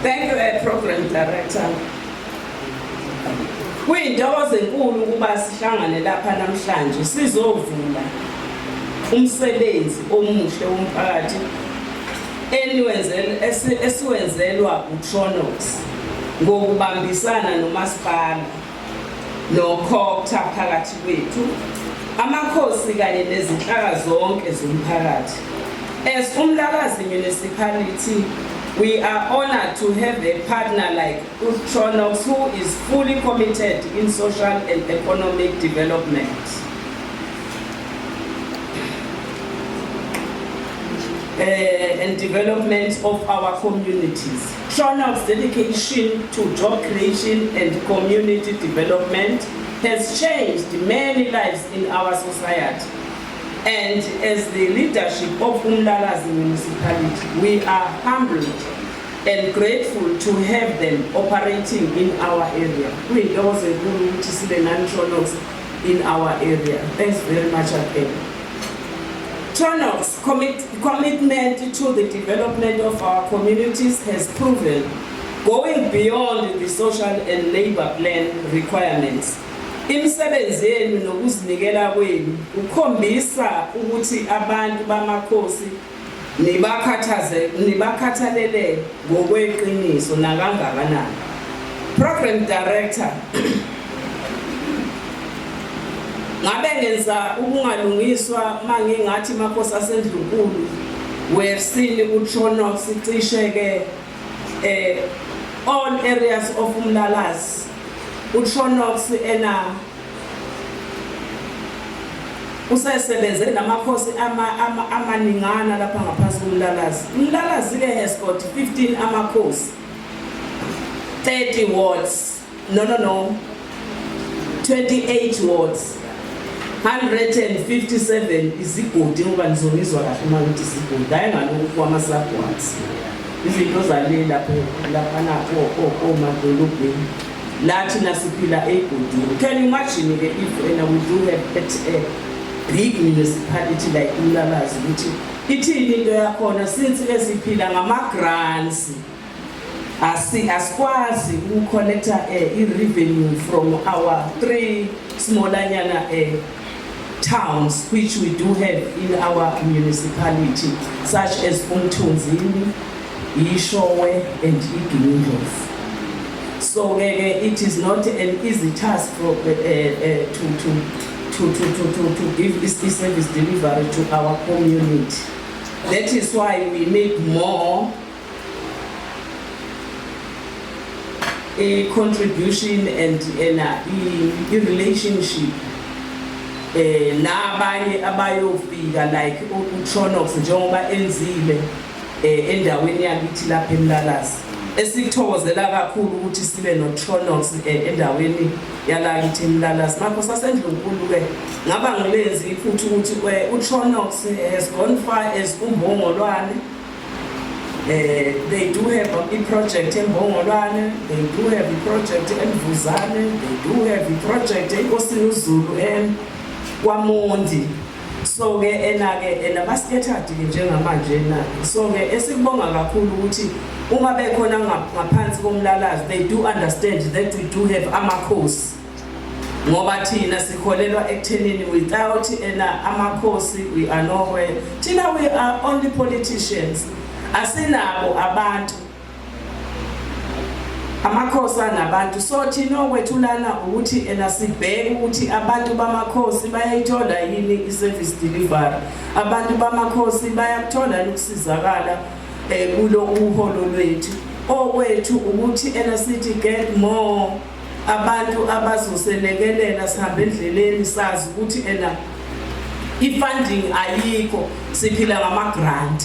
Thank you, Program Director. Kuyintokozo enkulu ukuba sihlangane lapha namhlanje sizovula umsebenzi omuhle womphakathi esiwenzelwa uTronox ngokubambisana nomasipala noCOGTA phakathi kwethu amakhosi kanye nezinhlaka zonke zomphakathi. As Umlalazi Municipality, we are honored to have a partner like Tronox who is fully committed in social and economic development. And development of our communities. Tronox's dedication to job creation and community development has changed many lives in our society. And as the leadership of Umlalazi Municipality, we are humbled and grateful to have them operating in our area. We also to see the Tronox in our area. Thanks very much again. Tronox's commitment to the development of our communities has proven going beyond the social and labor plan requirements. Imisebenzi yenu nokuzinikela kwenu ukhombisa ukuthi abantu bamakhosi nibakhathalele ngokweqiniso nakangakanani. Program Director, ngabe ngenza ukungalungiswa mangingathi makhosi asendlunkulu we have seen uTronox icisheke all areas of Umlalazi. uTronox usesebenze namakhosi amaningana lapha ngaphansi koMlalazi. Umlalazi has got 15 amakhosi, 30 wards, 28 wards, 157 izigodi ngoba nizongizwa kahle uma ngithi izigodi ayengaloku kwama-subwards. Izinto zale lapha omadolobheni lathi nasiphila egodini. Can you imagine if we do have a big municipality like Umlalazi ukuthi ithini into yakhona since esiphila ngama-grants asikwazi ukucollecta i-revenue from our 3 smallanyana towns which we do have in our municipality, such as Umthunzini, Ishowe and Igindlovu. So it is not an easy task for, to give this service delivery to our community. That is why we need more a contribution and a relationship. Nabanye abayofika like uTronox njengoba enzile endaweni yakithi lapha eMlalazi. Esikuthokozela kakhulu ukuthi sibe noTronox endaweni yalakithi eMlalazi. Mapho sasendlunkulu ke ngaba ngilenzi futhi ukuthi uTronox has gone far as uMbongolwane. They do have a project in Bongolwane, they do have a project in Vuzane, they do have a project in Osinuzulu and Wamondi. So enabaskethathi njengamanje na. So esikubonga kakhulu ukuthi uma bekhona ngaphansi koMlalazi, they do understand that we do have amakhosi. Ngoba thina sikholelwa ekuthenini without amakhosi we are nowhere. Thina we are only politicians. Asinabo abantu. Amakhosi anabantu. So thina okwethulana ukuthi sibheke ukuthi abantu bamakhosi bayayithola yini i-service delivery. Abantu bamakhosi bayakuthola ukusizakala kulo uholo lwethu. Okwethu ukuthi sithi get more abantu abazoselekelela sihambe endleleni sazi ukuthi i-funding ayikho, siphila ngama-grant.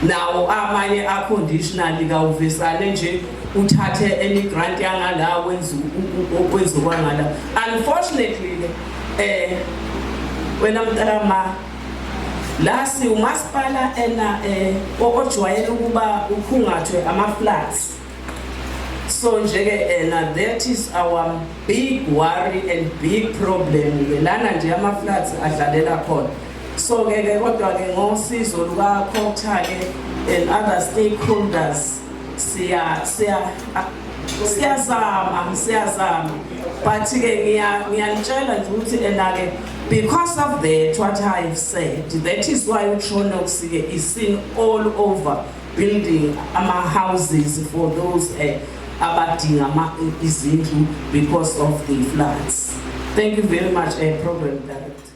Now amanye conditionally kawuvesane nje uthathe any grant yangala okwenziwa ngala. Unfortunately wena mntama lasi umasipala ojwayele ukuba ukhungathwe ama-floods. So nje that is our big worry and big problem lana nje ama-floods adlalela khona. So kodwa ngosizo lukaCOGTA and other stakeholders siyazama but ke ngiyanitshela nje ukuthi enake because of that what I've said, that is why uTronox is seen all over building houses for those abadinga izindlu because of the floods. Thank you very much, Program Director.